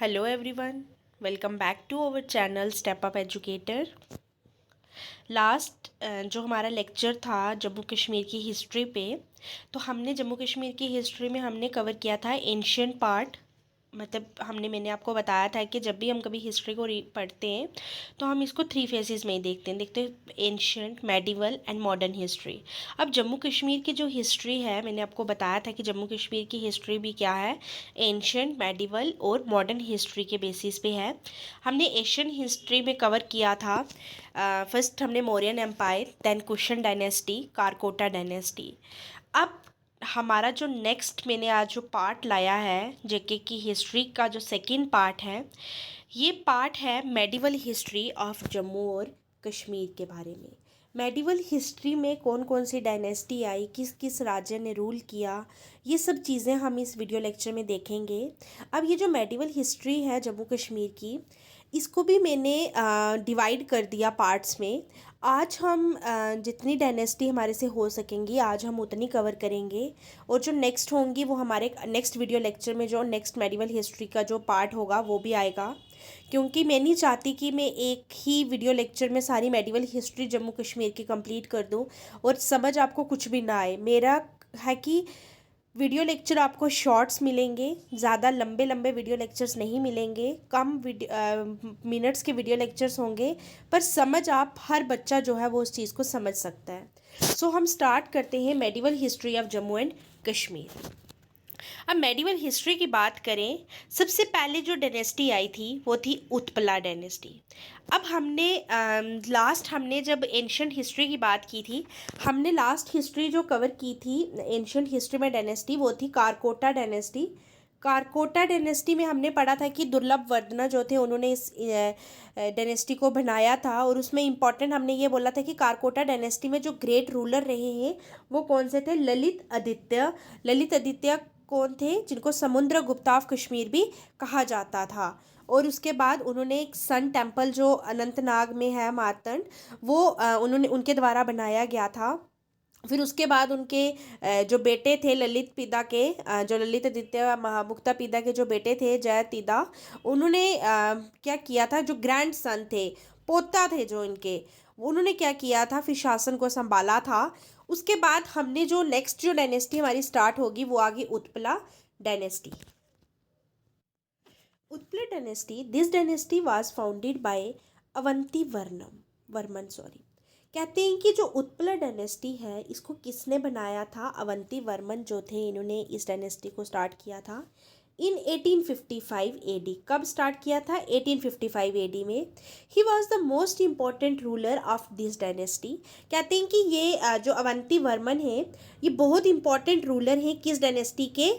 Hello everyone, welcome back to our channel step up educator. Last जो हमारा lecture था जम्मू कश्मीर की हिस्ट्री पे, तो हमने जम्मू कश्मीर की हिस्ट्री में हमने कवर किया था एंशियंट पार्ट। मतलब मैंने आपको बताया था कि जब भी हम कभी हिस्ट्री को पढ़ते हैं तो हम इसको 3 फेजेस में ही देखते हैं ancient, medieval and modern history. अब जम्मू कश्मीर की जो हिस्ट्री है, मैंने आपको बताया था कि जम्मू कश्मीर की हिस्ट्री भी क्या है, एंशियंट, मेडिवल और मॉडर्न हिस्ट्री के बेसिस पे है। हमने एशियन हिस्ट्री में कवर किया था। फर्स्ट हमने Mauryan empire, then Kushan dynasty, Karkota dynasty. अब हमारा जो नेक्स्ट मैंने आज जो पार्ट लाया है जेके की हिस्ट्री का जो सेकंड पार्ट है, ये पार्ट है मेडिवल हिस्ट्री ऑफ जम्मू और कश्मीर के बारे में। मेडिवल हिस्ट्री में कौन कौन सी डायनेस्टी आई, किस किस राज्य ने रूल किया, ये सब चीज़ें हम इस वीडियो लेक्चर में देखेंगे। अब ये जो मेडिवल हिस्ट्री है जम्मू कश्मीर की, इसको भी मैंने डिवाइड कर दिया पार्ट्स में। आज हम जितनी डायनेस्टी हमारे से हो सकेंगी आज हम उतनी कवर करेंगे, और जो नेक्स्ट होंगी वो हमारे नेक्स्ट वीडियो लेक्चर में जो नेक्स्ट मेडिवल हिस्ट्री का जो पार्ट होगा वो भी आएगा। क्योंकि मैं नहीं चाहती कि मैं एक ही वीडियो लेक्चर में सारी मेडिवल हिस्ट्री जम्मू कश्मीर की कंप्लीट कर दूं और समझ आपको कुछ भी ना आए। मेरा है कि वीडियो लेक्चर आपको शॉर्ट्स मिलेंगे, ज़्यादा लंबे लंबे वीडियो लेक्चर्स नहीं मिलेंगे, कम मिनट्स के वीडियो लेक्चर्स होंगे, पर समझ आप हर बच्चा जो है वो उस चीज़ को समझ सकता है। सो हम स्टार्ट करते हैं medieval history of Jammu and Kashmir. अब मेडिवल हिस्ट्री की बात करें, सबसे पहले जो डायनेस्टी आई थी वो थी उत्पला डायनेस्टी। अब हमने जब एंशियंट हिस्ट्री की बात की थी, हमने लास्ट हिस्ट्री जो कवर की थी एंशियंट हिस्ट्री में डायनेस्टी, वो थी कारकोटा डायनेस्टी। कारकोटा डायनेस्टी में हमने पढ़ा था कि दुर्लभ वर्धना जो थे उन्होंने इस डायनेस्टी को बनाया था, और उसमें इम्पॉर्टेंट हमने ये बोला था कि कारकोटा डायनेस्टी में जो ग्रेट रूलर रहे हैं वो कौन से थे, ललित आदित्य। ललित आदित्य कौन थे, जिनको समुद्रगुप्त ऑफ कश्मीर भी कहा जाता था। और उसके बाद उन्होंने एक सन टेम्पल जो अनंतनाग में है, मातंड, वो उन्होंने उनके द्वारा बनाया गया था। फिर उसके बाद उनके जो बेटे थे ललित पिता के, जो ललित आदित्य महामुक्ता पिता के जो बेटे थे जय तिदा, उन्होंने क्या किया था, जो ग्रैंड सन थे, पोता थे जो इनके, उन्होंने क्या किया था, फिर शासन को संभाला था। उसके बाद हमने जो नेक्स्ट जो डायनेस्टी हमारी स्टार्ट होगी वो आ गई Utpala dynasty. Utpala dynasty, this dynasty was founded by Avanti Varman sorry. कहते हैं कि जो उत्पला डायनेस्टी है इसको किसने बनाया था, अवंती वर्मन जो थे, इन्होंने इस डायनेस्टी को स्टार्ट किया था इन 1855 एडी। कब स्टार्ट किया था, 1855 एडी में। He was the most important ruler of this dynasty. कहते हैं कि ये जो अवंती वर्मन है ये बहुत इंपॉर्टेंट रूलर हैं किस डायनेस्टी के,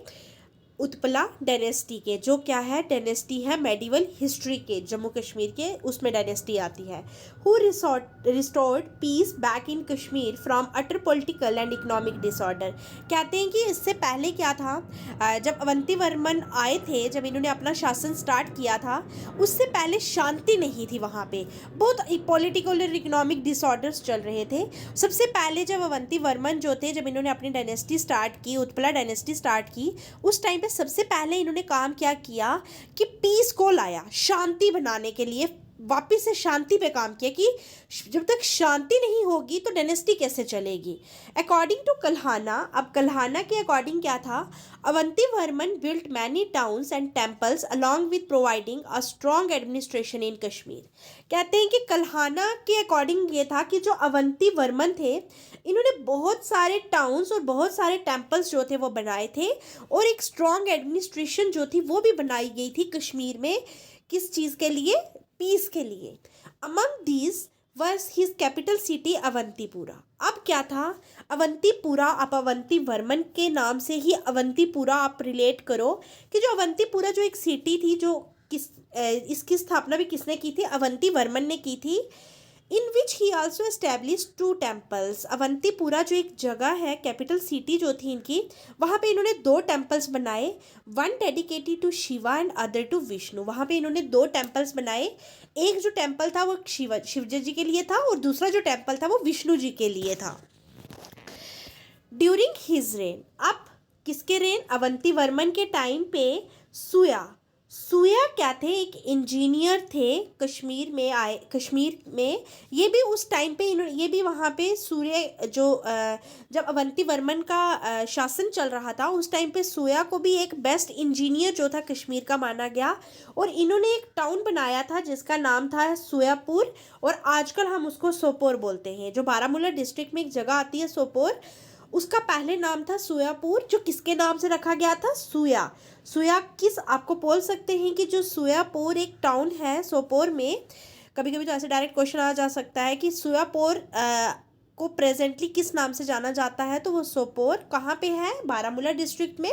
उत्पला डायनेस्टी के, जो क्या है, डायनेस्टी है मेडिवल हिस्ट्री के, जम्मू कश्मीर के उसमें डायनेस्टी आती है। Who restored peace back in Kashmir from utter political and economic disorder. कहते हैं कि इससे पहले क्या था, जब अवंती वर्मन आए थे, जब इन्होंने अपना शासन स्टार्ट किया था, उससे पहले शांति नहीं थी वहाँ पे, बहुत पॉलिटिकल और इकोनॉमिक डिसऑर्डर्स चल रहे थे। सबसे पहले जब अवंती वर्मन जो थे, जब इन्होंने अपनी डायनेस्टी स्टार्ट की, उत्पला डायनेस्टी स्टार्ट की, उस टाइम पे सबसे पहले इन्होंने काम क्या किया कि पीस को लाया, शांति बनाने के लिए वापस से शांति पे काम किया कि जब तक शांति नहीं होगी तो डायनेस्टी कैसे चलेगी। अकॉर्डिंग टू कल्हाना, अब कल्हाना के अकॉर्डिंग क्या था, Avanti Varman built many towns and temples along with providing a strong administration in Kashmir. कहते हैं कि कल्हाना के अकॉर्डिंग ये था कि जो अवंती वर्मन थे इन्होंने बहुत सारे टाउन्स और बहुत सारे टेम्पल्स जो थे वो बनाए थे, और एक स्ट्रॉन्ग एडमिनिस्ट्रेशन जो थी वो भी बनाई गई थी कश्मीर में। किस चीज़ के लिए, पीस के लिए। Among these was his capital city Avantipura. अब क्या था, अवंतीपुरा, आप अवंती वर्मन के नाम से ही अवंतीपुरा आप रिलेट करो कि जो अवंतीपुरा जो एक सिटी थी, जो इसकी स्थापना भी किसने की थी, अवंती वर्मन ने की थी। In which he also establish 2 temples. Avantipura जो एक जगह है, कैपिटल सिटी जो थी इनकी, वहाँ पे इन्होंने 2 टेम्पल्स बनाए, one dedicated to Shiva and other to Vishnu. वहाँ पे इन्होंने 2 टेम्पल्स बनाए, एक जो टेम्पल था वो शिव जी के लिए था, और दूसरा जो टेम्पल था वो विष्णु जी के लिए था। ड्यूरिंग हिज रेन, अब किसके रेन, अवंती वर्मन के टाइम पे सूया क्या थे, एक इंजीनियर थे, कश्मीर में। ये भी उस टाइम पे ये भी वहाँ पे सूर्य जो जब अवंती वर्मन का शासन चल रहा था उस टाइम पे सूया को भी एक बेस्ट इंजीनियर जो था कश्मीर का माना गया। और इन्होंने एक टाउन बनाया था जिसका नाम था सूयापुर, और आजकल हम उसको सोपोर बोलते हैं। जो बारामूला डिस्ट्रिक्ट में एक जगह आती है सोपोर, उसका पहले नाम था सूयापुर, जो किसके नाम से रखा गया था, सूया। सूया किस, आपको बोल सकते हैं कि जो सूयापुर एक टाउन है सोपोर में। कभी कभी तो ऐसे डायरेक्ट क्वेश्चन आ जा सकता है कि सूयापुर को प्रेजेंटली किस नाम से जाना जाता है, तो वो सोपोर कहाँ पे है, बारामूला डिस्ट्रिक्ट में।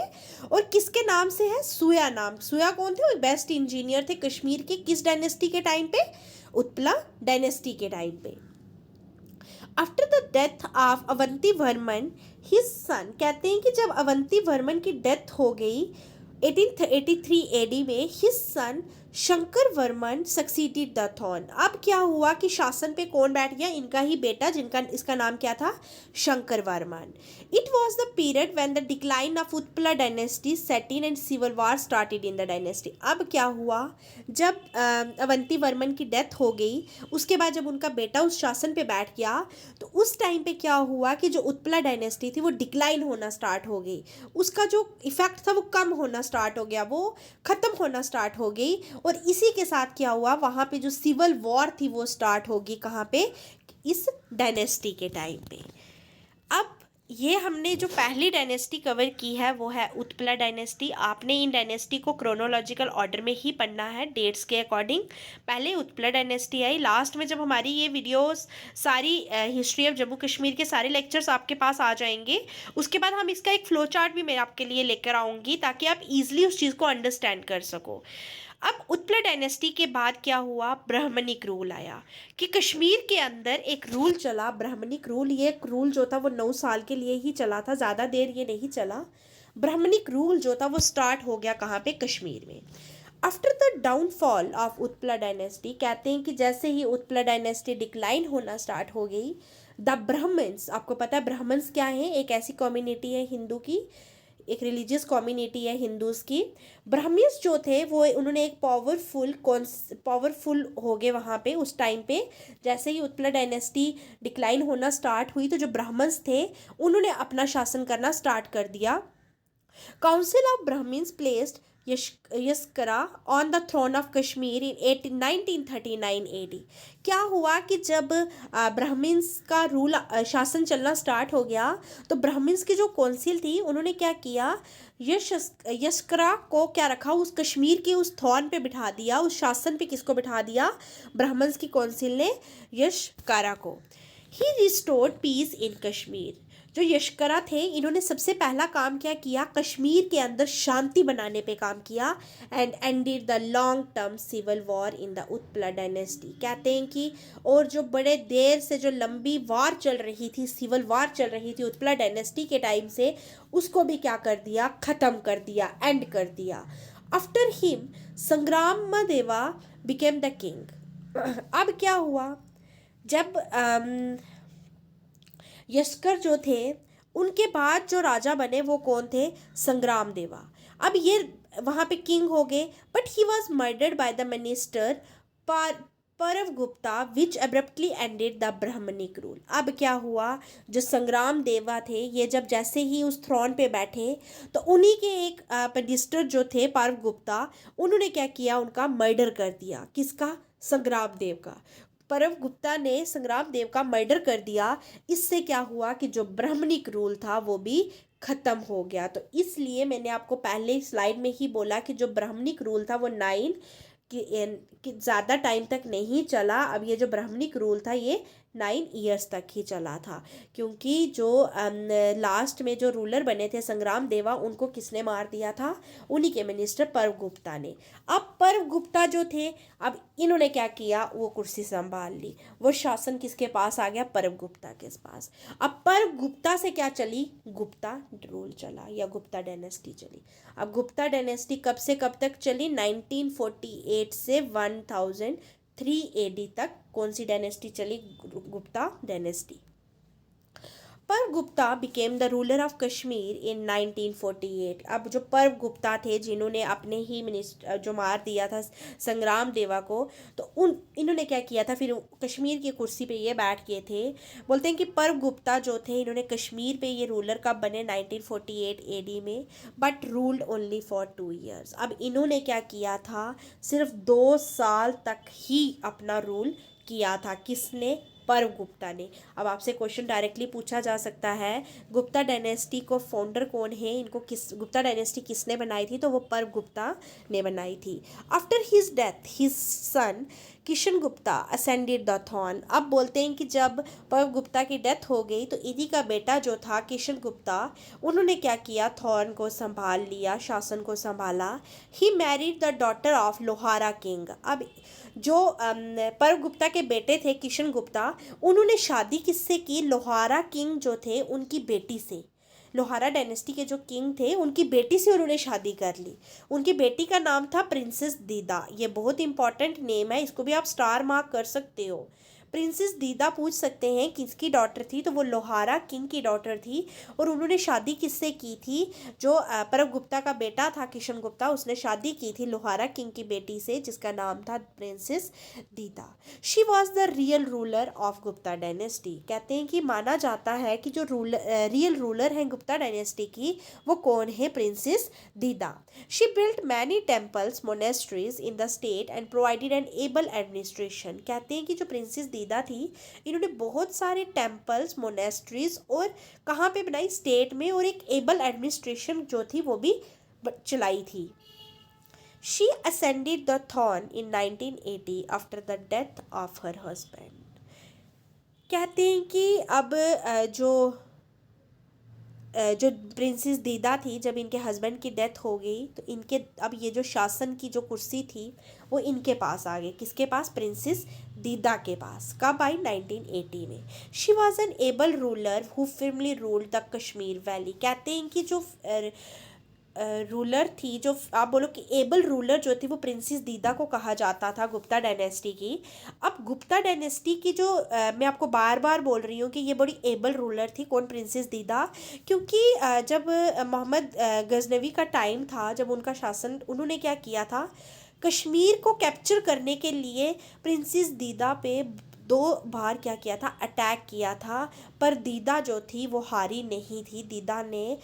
और किसके नाम से है, सूया नाम। सूया कौन थे, वो बेस्ट इंजीनियर थे कश्मीर के, किस डायनेस्टी के टाइम पे, उत्पला डायनेस्टी के टाइम पे। After the death of Avanti Varman his son, कहते हैं कि जब अवंती वर्मन की डेथ हो गई 1883 एडी में, his son Shankar Varman succeeded the throne. अब क्या हुआ कि शासन पे कौन बैठ गया, इनका ही बेटा, जिनका इसका नाम क्या था, Shankar Varman. It was the period when the decline of Utpala dynasty set in and civil war started in the dynasty. अब क्या हुआ, जब अवंती वर्मन की डेथ हो गई, उसके बाद जब उनका बेटा उस शासन पे बैठ गया, तो उस टाइम पे क्या हुआ कि जो उत्पला डायनेस्टी थी वो डिक्लाइन होना स्टार्ट हो गई। उसका जो इफेक्ट था वो कम होना स्टार्ट हो गया, वो ख़त्म होना स्टार्ट हो गई। और इसी के साथ क्या हुआ, वहाँ पे जो सिविल वॉर थी वो स्टार्ट होगी, कहाँ पे, इस डायनेस्टी के टाइम पे। अब ये हमने जो पहली डायनेस्टी कवर की है वो है उत्पला डायनेस्टी। आपने इन डायनेस्टी को क्रोनोलॉजिकल ऑर्डर में ही पढ़ना है, डेट्स के अकॉर्डिंग। पहले उत्पला डायनेस्टी आई, लास्ट में जब हमारी ये वीडियोस सारी हिस्ट्री ऑफ जम्मू कश्मीर के सारे लेक्चर्स आपके पास आ जाएंगे, उसके बाद हम इसका एक फ्लो चार्ट भी मैं आपके लिए लेकर आऊँगी ताकि आप ईजिली उस चीज़ को अंडरस्टैंड कर सको। अब उत्पला डायनेस्टी के बाद क्या हुआ, ब्राह्मणिक रूल आया, कि कश्मीर के अंदर एक रूल चला, ब्राह्मणिक रूल। ये एक रूल जो था वो 9 साल के लिए ही चला था, ज़्यादा देर ये नहीं चला। ब्राह्मणिक रूल जो था वो स्टार्ट हो गया कहाँ पे, कश्मीर में। After the downfall of Utpala dynasty, कहते हैं कि जैसे ही उत्पला डायनेस्टी डिक्लाइन होना स्टार्ट हो गई, द ब्राह्मण्स, आपको पता है ब्राह्मण्स क्या है, एक ऐसी कम्युनिटी है हिंदू की, एक रिलीजियस कम्युनिटी है हिंदूज़ की। ब्राह्मण्स जो थे वो उन्होंने एक पावरफुल हो गए वहाँ पे उस टाइम पे। जैसे ही उत्पला डायनेस्टी डिक्लाइन होना स्टार्ट हुई, तो जो ब्राह्मण्स थे उन्होंने अपना शासन करना स्टार्ट कर दिया। Council of Brahmins placed Yashaskara on the throne of Kashmir in 1939 AD. क्या हुआ कि जब ब्राह्मण्स का रूल शासन चलना स्टार्ट हो गया, तो ब्राह्मण्स की जो काउंसिल थी उन्होंने क्या किया, यशकरा को क्या रखा, उस कश्मीर के उस थ्रोन पे बिठा दिया, उस शासन पे किसको बिठा दिया, ब्राह्मण्स की काउंसिल ने यशकरा को। ही रिस्टोर्ड पीस इन कश्मीर। जो यशकरा थे इन्होंने सबसे पहला काम क्या किया, कश्मीर के अंदर शांति बनाने पे काम किया। And ended the long term civil war in the Utpala dynasty. कहते हैं कि और जो बड़े देर से जो लंबी वार चल रही थी, सिविल वार चल रही थी उत्पला डायनेस्टी के टाइम से, उसको भी क्या कर दिया, ख़त्म कर दिया, एंड कर दिया। आफ्टर हिम संग्राम देवा बिकेम द किंग। अब क्या हुआ, जब यशकर जो थे उनके बाद जो राजा बने वो कौन थे, संग्राम देवा। अब ये वहाँ पे किंग हो गए, but he was murdered by the minister Parva Gupta which abruptly ended the Brahmanic rule. अब क्या हुआ, जो संग्राम देवा थे ये जब जैसे ही उस थ्रोन पे बैठे, तो उन्हीं के एक मिनिस्टर जो थे परव गुप्ता, उन्होंने क्या किया, उनका मर्डर कर दिया, किसका, संग्राम देव का। परव गुप्ता ने संग्राम देव का मर्डर कर दिया। इससे क्या हुआ कि जो ब्राह्मणिक रूल था वो भी खत्म हो गया। तो इसलिए मैंने आपको पहले स्लाइड में ही बोला कि जो ब्राह्मणिक रूल था वो 9 कि ज़्यादा टाइम तक नहीं चला। अब ये जो ब्राह्मणिक रूल था ये 9 ईयर्स तक ही चला था, क्योंकि जो लास्ट में जो रूलर बने थे संग्राम देवा, उनको किसने मार दिया था, उन्हीं के मिनिस्टर परव गुप्ता ने। अब परव गुप्ता जो थे, अब इन्होंने क्या किया, वो कुर्सी संभाल ली, वो शासन किसके पास आ गया, परव गुप्ता के पास। अब परव गुप्ता से क्या चली, गुप्ता रूल चला या गुप्ता डायनेस्टी चली। अब गुप्ता डायनेस्टी कब से कब तक चली, 1948 से 1003 एडी तक कौन सी डायनेस्टी चली, Gupta dynasty. Parva Gupta became the ruler of Kashmir in 1948। अब जो परव गुप्ता थे जिन्होंने अपने ही मिनिस्टर जो मार दिया था संग्राम देवा को, तो इन्होंने क्या किया था, फिर कश्मीर की कुर्सी पे ये बैठ गए थे। बोलते हैं कि परव गुप्ता जो थे इन्होंने कश्मीर पे ये रूलर कब बने, 1948 एडी में, but ruled only for 2 years। अब इन्होंने क्या किया था, सिर्फ 2 साल तक ही अपना रूल किया था। किसने? परव गुप्ता ने। अब आपसे क्वेश्चन डायरेक्टली पूछा जा सकता है, गुप्ता डायनेस्टी को फाउंडर कौन है, इनको गुप्ता डायनेस्टी किसने बनाई थी, तो वो परव गुप्ता ने बनाई थी। After his death his son Kishan Gupta ascended the throne. अब बोलते हैं कि जब परव गुप्ता की डेथ हो गई तो इन्हीं का बेटा जो था किशन गुप्ता, उन्होंने क्या किया, थ्रोन को संभाल लिया, शासन को संभाला। He married the daughter of Lohara king. अब जो परव गुप्ता के बेटे थे किशन गुप्ता, उन्होंने शादी किससे की, लोहारा किंग जो थे उनकी बेटी से। लोहारा डायनेस्टी के जो किंग थे उनकी बेटी से उन्होंने शादी कर ली। उनकी बेटी का नाम था प्रिंसेस दीदा। ये बहुत इंपॉर्टेंट नेम है, इसको भी आप स्टार मार्क कर सकते हो। प्रिंसेस दीदा पूछ सकते हैं किसकी डॉटर थी, तो वो लोहारा किंग की डॉटर थी। और उन्होंने शादी किससे की थी, जो परव गुप्ता का बेटा था किशन गुप्ता, उसने शादी की थी लोहारा किंग की बेटी से जिसका नाम था प्रिंसेस दीदा। She was the real ruler of Gupta dynasty. कहते हैं कि माना जाता है कि जो रियल रूलर हैं गुप्ता डायनेस्टी की, वो कौन है, प्रिंसेस दीदा। She built many temples monasteries in the state and provided N able administration. कहते हैं कि जो प्रिंसेस दीदा थी इन्होंने बहुत सारे टेम्पल्स मोनेस्ट्रीज और कहाँ पे बनाई, स्टेट में, और एक एबल एडमिनिस्ट्रेशन जो थी वो भी चलाई थी। She ascended the throne in 1980 after the death of her husband. कहते हैं कि अब जो प्रिंसेस दीदा थी, जब इनके हस्बैंड की डेथ हो गई तो इनके अब ये जो शासन की जो कुर्सी थी वो इनके पास आ गई। किसके पास, प्रिंसेस दीदा के पास। कब आई, 1980 में। She was an able ruler who firmly ruled the Kashmir valley. कहते हैं कि जो रूलर थी, जो आप बोलो कि एबल रूलर जो थी, वो प्रिंसेस दीदा को कहा जाता था गुप्ता डायनेस्टी की। अब गुप्ता डायनेस्टी की जो मैं आपको बार बार बोल रही हूँ कि ये बड़ी एबल रूलर थी, कौन, प्रिंसेस दीदा। क्योंकि जब मोहम्मद गजनवी का टाइम था, जब उनका शासन, उन्होंने क्या किया था, कश्मीर को कैप्चर करने के लिए प्रिंसेस दीदा पे 2 बार क्या किया था, अटैक किया था। पर दीदा जो थी वो हारी नहीं थी, दीदा ने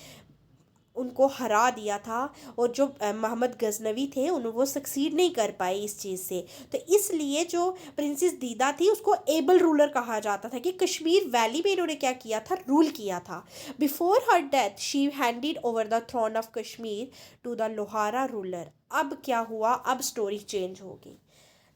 उनको हरा दिया था। और जो मोहम्मद गजनवी थे उन वो सक्सीड नहीं कर पाए इस चीज़ से। तो इसलिए जो प्रिंसेस दीदा थी उसको एबल रूलर कहा जाता था कि कश्मीर वैली में इन्होंने क्या किया था, रूल किया था। Before her death she handed over the throne of Kashmir to the Lohara ruler. अब क्या हुआ, अब स्टोरी चेंज होगी।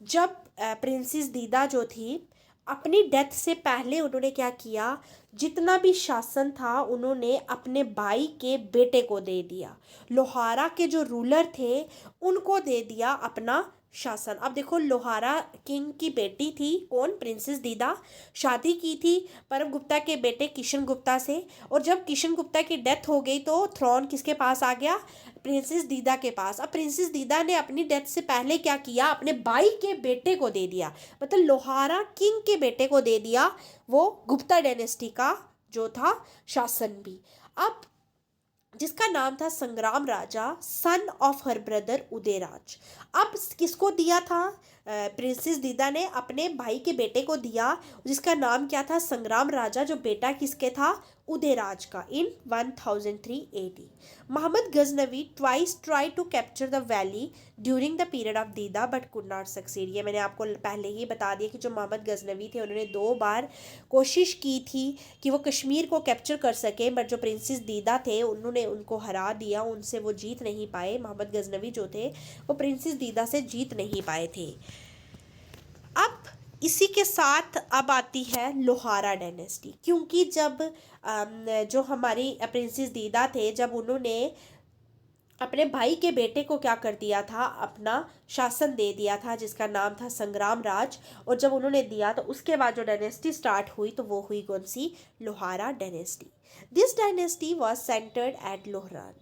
जब प्रिंसेस दीदा जो थी अपनी डेथ से पहले उन्होंने क्या किया, जितना भी शासन था उन्होंने अपने भाई के बेटे को दे दिया। लोहारा के जो रूलर थे उनको दे दिया अपना शासन। अब देखो, लोहारा किंग की बेटी थी कौन, प्रिंसेस दीदा, शादी की थी परव गुप्ता के बेटे किशन गुप्ता से। और जब किशन गुप्ता की डेथ हो गई तो थ्रोन किसके पास आ गया, प्रिंसेस दीदा के पास। अब प्रिंसेस दीदा ने अपनी डेथ से पहले क्या किया, अपने भाई के बेटे को दे दिया, मतलब लोहारा किंग के बेटे को दे दिया वो गुप्ता डायनेस्टी का जो था शासन भी। अब जिसका नाम था Sangrama Raja, son of her brother Udayaraja. अब किसको दिया था, प्रिंसेस दीदा ने अपने भाई के बेटे को दिया, जिसका नाम क्या था, संग्राम राजा, जो बेटा किसके था, उदयराज का, in 1003 AD। Mohammad Ghaznavi twice try to capture the valley during the period of Dida but could not succeed. ये मैंने आपको पहले ही बता दिया कि जो मोहम्मद गजनवी थे उन्होंने 2 बार कोशिश की थी कि वो कश्मीर को कैप्चर कर सके, बट जो प्रिंसेस दीदा थे उन्होंने उनको हरा दिया, उनसे वो जीत नहीं पाए। मोहम्मद गजनवी जो थे वो प्रिंसेस दीदा से जीत नहीं पाए थे। अब इसी के साथ अब आती है लोहारा डायनेस्टी। क्योंकि जब जो हमारी प्रिंसेस दीदा थे, जब उन्होंने अपने भाई के बेटे को क्या कर दिया था, अपना शासन दे दिया था, जिसका नाम था संग्राम राज। और जब उन्होंने दिया तो उसके बाद जो डायनेस्टी स्टार्ट हुई तो वो हुई कौन सी, Lohara dynasty. This dynasty was centred at Lohran.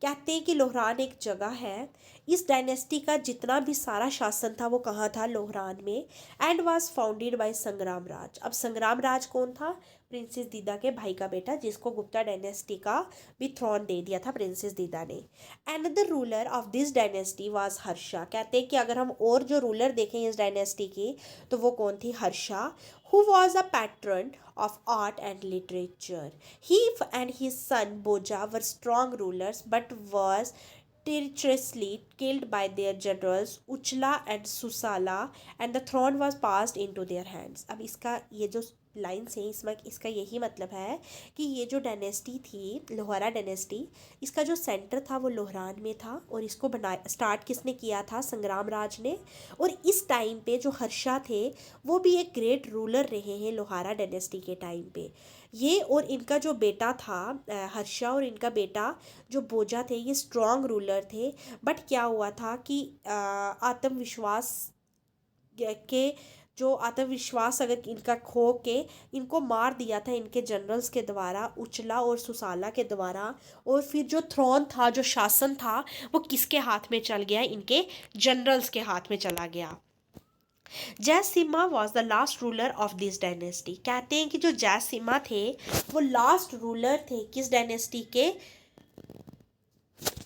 कहते हैं कि लोहरान एक जगह है, इस डायनेस्टी का जितना भी सारा शासन था वो कहाँ था, लोहरान में। एंड वाज फाउंडेड बाय संग्राम राज। अब संग्राम राज कौन था, प्रिंसेस दीदा के भाई का बेटा, जिसको गुप्ता डायनेस्टी का भी थ्रोन दे दिया था प्रिंसेस दीदा ने। Another ruler of this dynasty was Harsha. कहते हैं कि अगर हम और जो रूलर देखें इस डायनेस्टी की तो वो कौन थी, Harsha, who was a patron of art and literature. He and his son Boja were strong rulers but was treacherously killed by their generals Uchla and Susala, and the throne was passed into their hands. अब इसका ये जो lines हैं इसमें इसका यही मतलब है कि ये जो डायनेस्टी थी लोहारा डायनेस्टी, इसका जो सेंटर था वो लोहरान में था और इसको बना स्टार्ट किसने किया था, संग्राम राज ने। और इस टाइम पे जो हर्षा थे वो भी एक ग्रेट रूलर रहे हैं लोहारा डायनेस्टी के टाइम पे। ये और इनका जो बेटा था हर्षा और इनका बेटा जो बोजा थे ये स्ट्रॉन्ग रूलर थे। बट क्या हुआ था कि आत्मविश्वास के जो आत्मविश्वास अगर इनका खो के इनको मार दिया था इनके जनरल्स के द्वारा, उचला और सुसाला के द्वारा। और फिर जो थ्रोन था, जो शासन था, वो किसके हाथ में चल गया, इनके जनरल्स के हाथ में चला गया। Jayasimha was the last ruler of this dynasty. कहते हैं कि जो जयसिम्हा थे वो लास्ट रूलर थे किस डायनेस्टी के,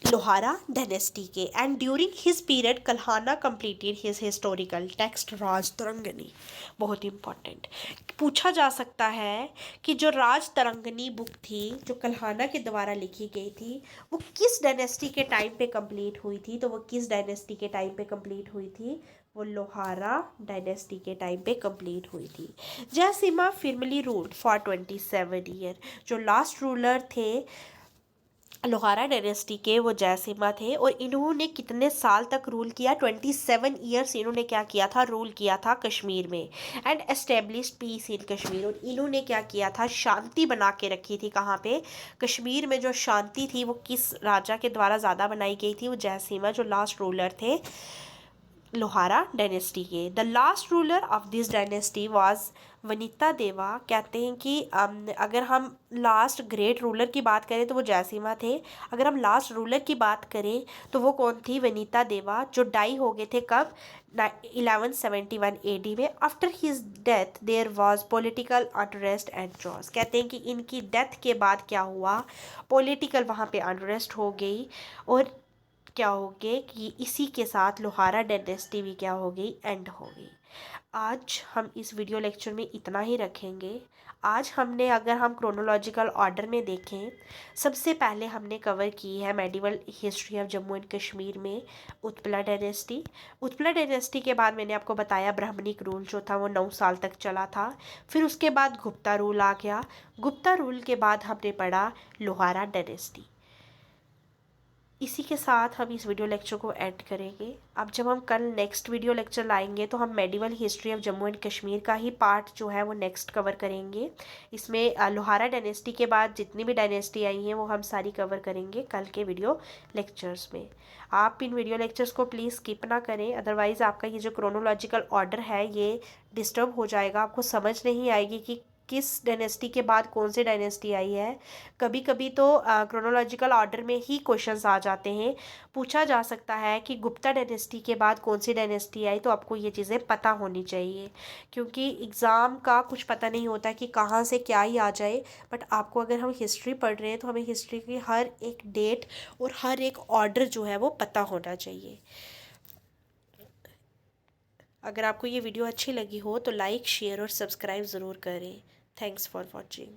लोहारा डायनेस्टी के। And during his period Kalhana completed his historical text Rajatarangini. बहुत इंपॉर्टेंट पूछा जा सकता है कि जो राज तरंगनी बुक थी जो कल्हाना के द्वारा लिखी गई थी वो किस डायनेस्टी के टाइम पे कंप्लीट हुई थी, तो वो किस डायनेस्टी के टाइम पे कंप्लीट हुई थी, वो लोहारा डायनेस्टी के टाइम पे कंप्लीट हुई थी। Jayasimha फिरमली ruled for 27 year. जो लास्ट रूलर थे लोहारा डायनेस्टी के वो जयसिम्हा थे और इन्होंने कितने साल तक रूल किया, 27 ईयर्स इन्होंने क्या किया था, रूल किया था कश्मीर में। एंड एस्टेब्लिश पीस इन कश्मीर। और इन्होंने क्या किया था, शांति बना के रखी थी। कहाँ पे, कश्मीर में जो शांति थी वो किस राजा के द्वारा ज़्यादा बनाई गई थी, वो जयसिम्हा जो लास्ट रूलर थे लोहारा डायनेस्टी के। The last ruler of this dynasty was Vanita देवा। कहते हैं कि अगर हम लास्ट ग्रेट रूलर की बात करें तो वो जयसिम्हा थे। अगर हम लास्ट रूलर की बात करें तो वो कौन थी, वनिता देवा, जो डाई हो गए थे कब, 1171 AD में। After his death there was political unrest and chaos. कहते हैं कि इनकी डेथ के बाद क्या हुआ, पॉलिटिकल वहाँ पे अनरेस्ट हो गई और क्या हो गए कि इसी के साथ लोहारा डायनेस्टी भी क्या हो गई, एंड हो गई। आज हम इस वीडियो लेक्चर में इतना ही रखेंगे। आज हमने अगर हम क्रोनोलॉजिकल ऑर्डर में देखें, सबसे पहले हमने कवर की है medieval history of Jammu and Kashmir में उत्पला डायनेस्टी। उत्पला डायनेस्टी के बाद मैंने आपको बताया ब्राह्मणिक रूल जो था वो 9 साल तक चला था। फिर उसके बाद गुप्ता रूल आ गया। गुप्ता रूल के बाद हमने पढ़ा लोहारा डायनेस्टी। इसी के साथ हम इस वीडियो लेक्चर को एंड करेंगे। अब जब हम कल नेक्स्ट वीडियो लेक्चर लाएंगे तो हम medieval history of Jammu and Kashmir का ही पार्ट जो है वो नेक्स्ट कवर करेंगे। इसमें लोहारा डायनेस्टी के बाद जितनी भी डायनेस्टी आई हैं वो हम सारी कवर करेंगे कल के वीडियो लेक्चर्स में। आप इन वीडियो लेक्चर्स को प्लीज़ स्किप ना करें, अदरवाइज़ आपका ये जो क्रोनोलॉजिकल ऑर्डर है ये डिस्टर्ब हो जाएगा। आपको समझ नहीं आएगी कि किस डायनेस्टी के बाद कौन सी डायनेस्टी आई है। कभी कभी तो क्रोनोलॉजिकल ऑर्डर में ही क्वेश्चंस आ जाते हैं। पूछा जा सकता है कि गुप्ता डायनेस्टी के बाद कौन सी डायनेस्टी आई, तो आपको ये चीज़ें पता होनी चाहिए क्योंकि एग्ज़ाम का कुछ पता नहीं होता कि कहाँ से क्या ही आ जाए। बट आपको अगर हम हिस्ट्री पढ़ रहे हैं तो हमें हिस्ट्री की हर एक डेट और हर एक ऑर्डर जो है वो पता होना चाहिए। अगर आपको ये वीडियो अच्छी लगी हो तो लाइक, शेयर और सब्सक्राइब ज़रूर करें। Thanks for watching.